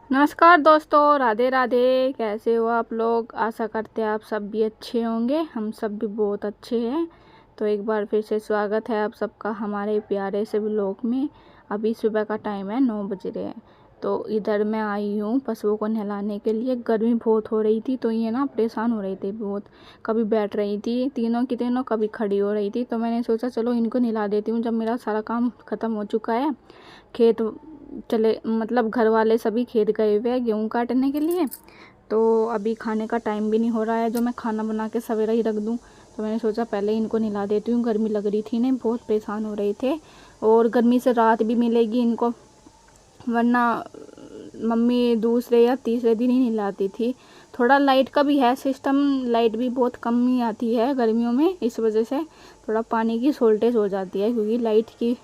नमस्कार दोस्तों, राधे राधे। कैसे हो आप लोग? आशा करते हैं आप सब भी अच्छे होंगे। हम सब भी बहुत अच्छे हैं। तो एक बार फिर से स्वागत है आप सबका हमारे प्यारे से व्लॉग में। अभी सुबह का टाइम है, 9 बज रहे हैं। तो इधर मैं आई हूँ पशुओं को नहलाने के लिए। गर्मी बहुत हो रही थी तो ये ना परेशान हो रहे थे बहुत। कभी बैठ रही थी तीनों की तीनों, कभी खड़ी हो रही थी। तो मैंने सोचा चलो इनको नहला देती हूँ जब मेरा सारा काम ख़त्म हो चुका है। खेत चले मतलब घर वाले सभी खेत गए हुए हैं गेहूँ काटने के लिए। तो अभी खाने का टाइम भी नहीं हो रहा है जो मैं खाना बना के सवेरा ही रख दूँ। तो मैंने सोचा पहले इनको नहला देती हूँ। गर्मी लग रही थी ना, बहुत परेशान हो रहे थे। और गर्मी से राहत भी मिलेगी इनको, वरना मम्मी दूसरे या तीसरे दिन ही नहलाती थी। थोड़ा लाइट का भी है सिस्टम, लाइट भी बहुत कम ही आती है गर्मियों में। इस वजह से थोड़ा पानी की शॉर्टेज हो जाती है, क्योंकि लाइट की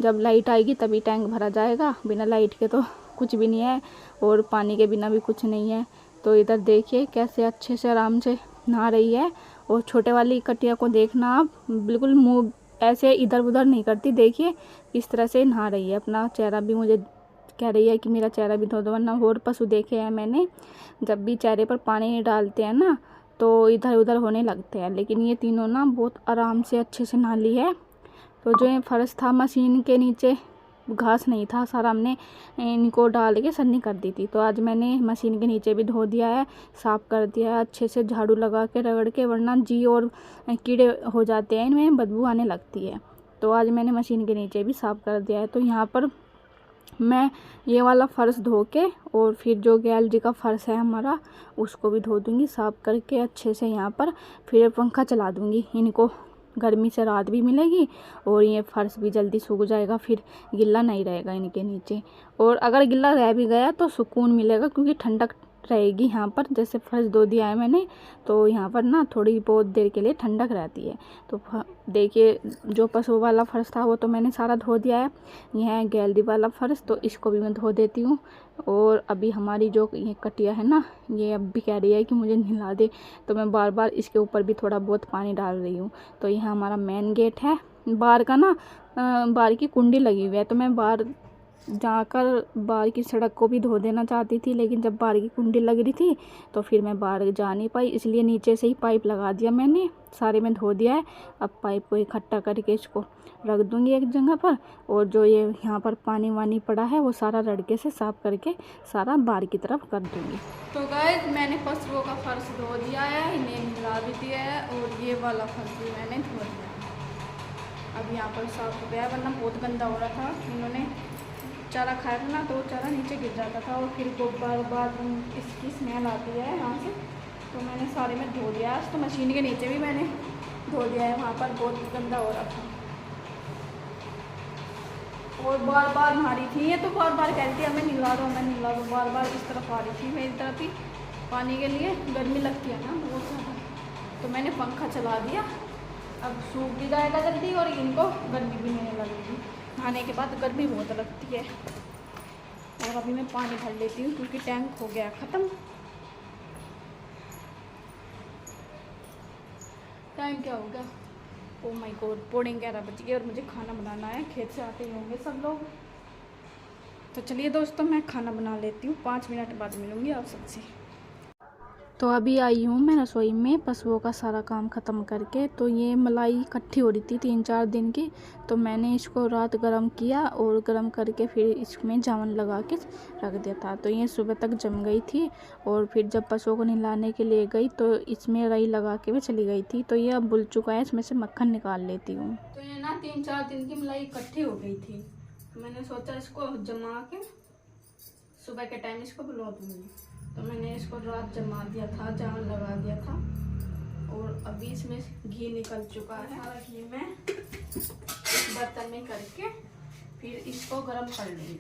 जब लाइट आएगी तभी टैंक भरा जाएगा। बिना लाइट के तो कुछ भी नहीं है, और पानी के बिना भी कुछ नहीं है। तो इधर देखिए कैसे अच्छे से आराम से नहा रही है। और छोटे वाली कटिया को देखना आप, बिल्कुल मुंह ऐसे इधर उधर नहीं करती। देखिए इस तरह से नहा रही है। अपना चेहरा भी मुझे कह रही है कि मेरा चेहरा भी धो दो, वरना और पशु देखे हैं मैंने, जब भी चेहरे पर पानी नहीं डालते हैं ना तो इधर उधर होने लगते हैं। लेकिन ये तीनों ना बहुत आराम से अच्छे से नहा ली है। तो जो ये फर्श था मशीन के नीचे, घास नहीं था, सारा हमने इनको डाल के सन्नी कर दी थी। तो आज मैंने मशीन के नीचे भी धो दिया है, साफ़ कर दिया है अच्छे से, झाड़ू लगा के रगड़ के, वरना जी और कीड़े हो जाते हैं, इनमें बदबू आने लगती है। तो आज मैंने मशीन के नीचे भी साफ़ कर दिया है। तो यहाँ पर मैं ये वाला फ़र्श धो के और फिर जो गैलरी का फ़र्श है हमारा उसको भी धो दूँगी साफ़ करके अच्छे से। यहाँ पर फिर पंखा चला दूँगी, इनको गर्मी से राहत भी मिलेगी और ये फर्श भी जल्दी सूख जाएगा, फिर गिल्ला नहीं रहेगा इनके नीचे। और अगर गिल्ला रह भी गया तो सुकून मिलेगा, क्योंकि ठंडक रहेगी यहाँ पर। जैसे फर्श धो दिया है मैंने, तो यहाँ पर ना थोड़ी बहुत देर के लिए ठंडक रहती है। तो देखिए जो पशु वाला फर्श था वो तो मैंने सारा धो दिया है। यह है गैलरी वाला फर्श, तो इसको भी मैं धो देती हूँ। और अभी हमारी जो ये कटिया है ना, ये अब भी कह रही है कि मुझे नहला दे, तो मैं बार बार इसके ऊपर भी थोड़ा बहुत पानी डाल रही हूँ। तो यह हमारा मेन गेट है। बाहर का ना बाहर की कुंडी लगी हुई है, तो मैं बाहर जाकर बाहर की सड़क को भी धो देना चाहती थी, लेकिन जब बाहर की कुंडी लग रही थी तो फिर मैं बाहर जा नहीं पाई, इसलिए नीचे से ही पाइप लगा दिया मैंने। सारे में धो दिया है। अब पाइप को इकट्ठा करके इसको रख दूँगी एक जगह पर, और जो ये यहाँ पर पानी वानी पड़ा है वो सारा रड़के से साफ़ करके सारा बाहर की तरफ कर दूँगी। तो गाइस मैंने पशुओं का फर्श धो दिया है, इन्हें मिला भी दिया है, और ये वाला फर्श भी मैंने धो दिया है। अब यहाँ पर साफ हो गया, वरना बहुत गंदा हो रहा था। इन्होंने चारा खाया था ना, तो चारा नीचे गिर जाता था और फिर बार बार इसकी स्मेल आती है यहाँ से। तो मैंने सारे में धो दिया आज। तो मशीन के नीचे भी मैंने धो दिया है, वहाँ पर बहुत गंदा हो रहा था। और बार बार नहा रही थी ये, तो बार बार कहती है हमें नहला दो, हमें नहला दो। बार बार इस तरफ आ रही थी, मेरी तरफ ही पानी के लिए। गर्मी लगती है ना बहुत ज़्यादा, तो मैंने पंखा चला दिया। अब सूख भी जाएगा जल्दी और इनको गर्मी भी नहीं लगेगी। नहाने के बाद गर्मी बहुत लगती है। और अभी मैं पानी भर लेती हूँ क्योंकि टैंक हो गया ख़त्म। टाइम क्या हो गया? ओ माय गॉड, 11:15 बज गए और मुझे खाना बनाना है। खेत से आते ही होंगे सब लोग। तो चलिए दोस्तों, मैं खाना बना लेती हूँ, 5 मिनट बाद मिलूँगी आप सबसे। तो अभी आई हूँ मैं रसोई में पशुओं का सारा काम ख़त्म करके। तो ये मलाई इकट्ठी हो रही थी 3-4 दिन की, तो मैंने इसको रात गरम किया और गरम करके फिर इसमें जावन लगा के रख दिया था। तो ये सुबह तक जम गई थी, और फिर जब पशुओं को नहलाने के लिए गई तो इसमें रई लगा के भी चली गई थी। तो ये अब बुल चुका है, इसमें से मक्खन निकाल लेती हूँ। तो ये ना 3-4 दिन की मलाई इकट्ठी हो गई थी, तो मैंने सोचा इसको जमा के सुबह के टाइम इसको बुला दूँगी। तो मैंने इसको रात जमा दिया था, जान लगा दिया था, और अभी इसमें घी निकल चुका है। सारा घी मैं इस बर्तन में करके फिर इसको गर्म कर लूँगी।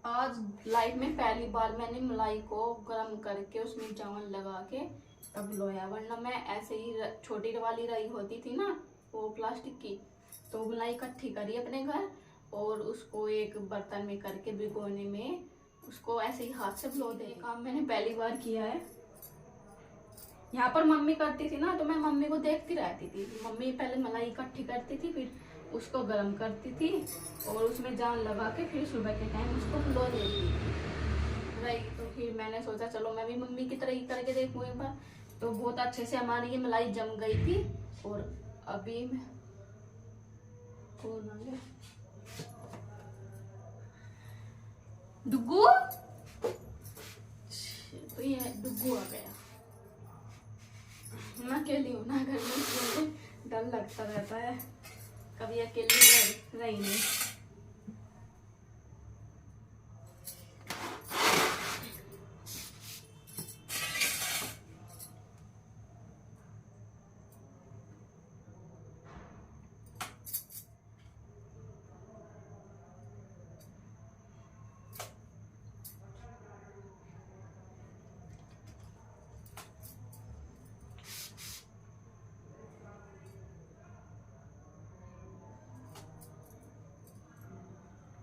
आज लाइफ में पहली बार मैंने मलाई को गर्म करके उसमें जावन लगा के तब लोया, वरना मैं ऐसे ही छोटी वाली रई होती थी ना वो प्लास्टिक की, तो मलाई इकट्ठी करी अपने घर और उसको एक बर्तन में करके भिगोने में उसको ऐसे ही हाथ से भिगो दे। काम मैंने पहली बार किया है। यहाँ पर मम्मी करती थी ना, तो मैं मम्मी को देखती रहती थी। मम्मी पहले मलाई इकट्ठी करती थी, फिर उसको गर्म करती थी और उसमें जान लगा के फिर सुबह के टाइम उसको फुलो देती थी रही। तो फिर मैंने सोचा चलो मैं भी मम्मी की तरह ही करके देखूँ एक बार। तो बहुत अच्छे से हमारी ये मलाई जम गई थी। और अभी कौन आ गया? डुग्गू, तो ये डुग्गू आ गया। मैं अकेली हूँ ना घर में, इसलिए डर लगता रहता है, कभी अकेली रही नहीं।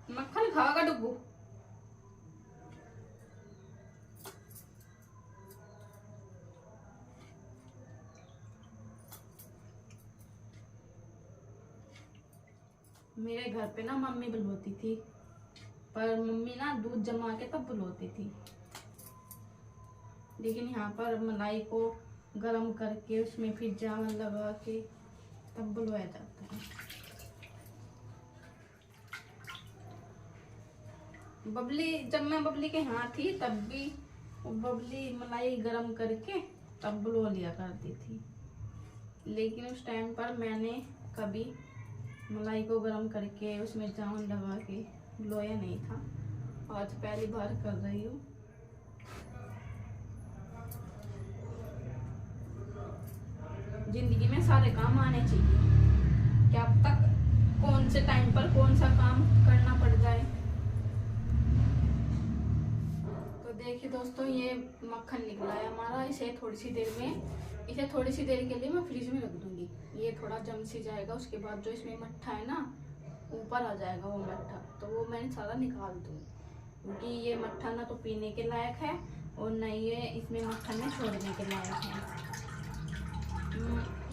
मक्खन खाएगा डुग्गू? मेरे घर पे ना मम्मी बुलवाती थी, पर मम्मी ना दूध जमा के तब बुलवाती थी, लेकिन यहाँ पर मलाई को गरम करके उसमें फिर जावन लगा के तब बुलवाया जाता है। बबली, जब मैं बबली के यहाँ थी तब भी बबली मलाई गरम करके तब बुलवा लिया करती थी, लेकिन उस टाइम पर मैंने कभी मलाई को गरम करके उसमें जामुन लगा के बुलवाया नहीं था। आज पहली बार कर रही हूँ। जिंदगी में सारे काम आने चाहिए, क्या तक कौन से टाइम पर कौन सा काम करना पड़ जाए। तो देखिए दोस्तों, ये मक्खन निकला है हमारा। इसे थोड़ी सी देर के लिए मैं फ्रिज में रख दूंगी। ये थोड़ा जम सी जाएगा, उसके बाद जो इसमें मट्ठा है ना ऊपर आ जाएगा वो मट्ठा, तो वो मैं सारा निकाल दूंगी, क्योंकि ये मट्ठा ना तो पीने के लायक है और न ये इसमें मक्खन में छोड़ने के लायक है।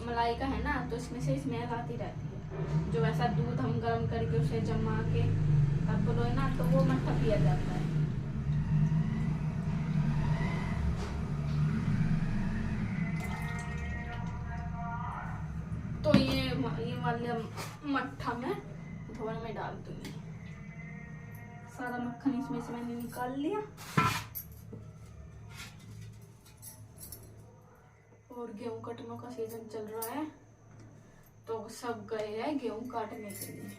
मलाई का है ना, तो इसमें से स्मेल आती रहती है। जो ऐसा दूध हम गर्म करके उसे जमा के तब बुलोए ना, तो वो मट्ठा पिया जाता है। तो ये वाला मट्ठा मैं धोने में डाल दूंगी। सारा मक्खन इसमें से मैंने निकाल लिया। और गेहूं कटने का सीजन चल रहा है, तो सब गए हैं गेहूं काटने के लिए।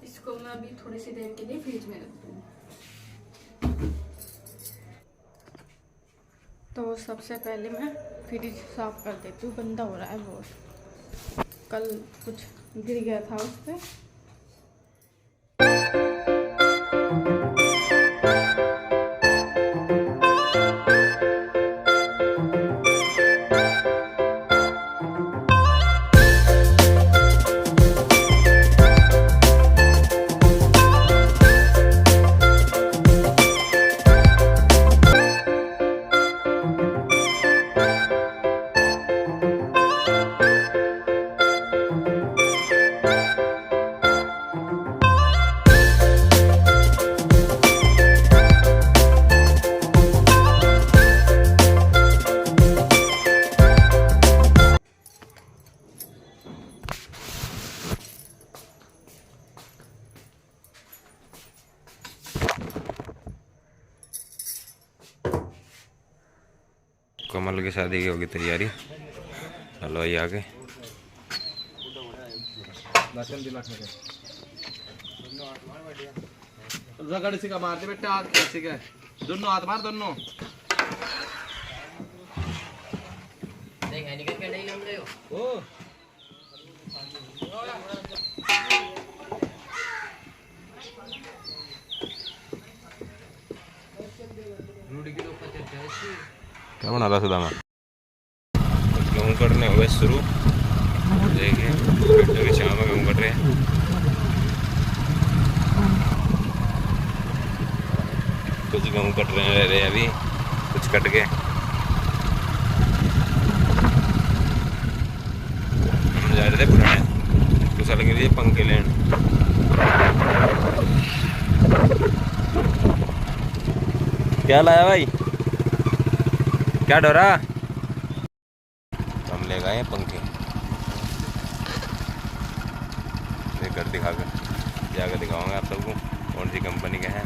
इसको मैं अभी थोड़ी सी देर के लिए फ्रिज में रख दूंगी। तो सबसे पहले मैं फ्रिज साफ कर देती हूँ, गंदा हो रहा है बहुत। कल कुछ गिर गया था उस पर। कमल की शादी की होगी तैयारी। चलो ये आगे रगड़ सी का मारते बेटा, हाथ कैसे का दोनों हाथ मार दोनों। निकल के नहीं लम रहे हो। ओ क्या बना रहा सुदामा? गेहूँ कटने हुए शुरू। देखिए ट्रैक्टर की छाव में गेहूँ कट रहे हैं। कुछ गेहूँ कट रहे हैं अभी, कुछ कट गए। हम जा रहे थे पुराने कुशल के लिए पंखे लेने। क्या लाया भाई, क्या डरा? हम ले गए पंखे, घर दिखा कर जाकर दिखाऊंगा आप सबको कौन सी कंपनी के हैं।